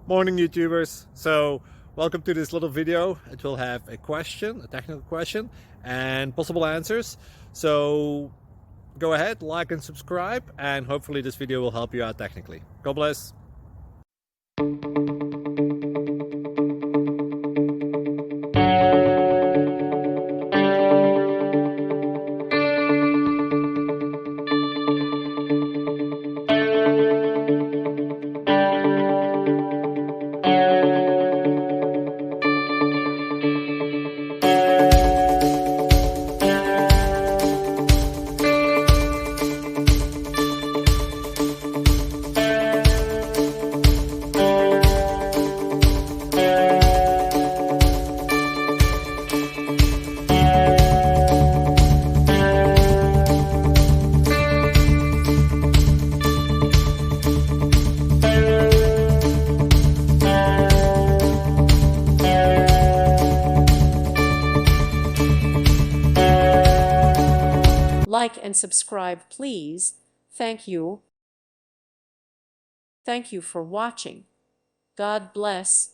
Morning, YouTubers. So, welcome to this little video. It will have a question, a technical question, and possible answers. So, go ahead, like and subscribe, and hopefully this video will help you out technically. God bless. Like and subscribe, please. Thank you. Thank you for watching. God bless.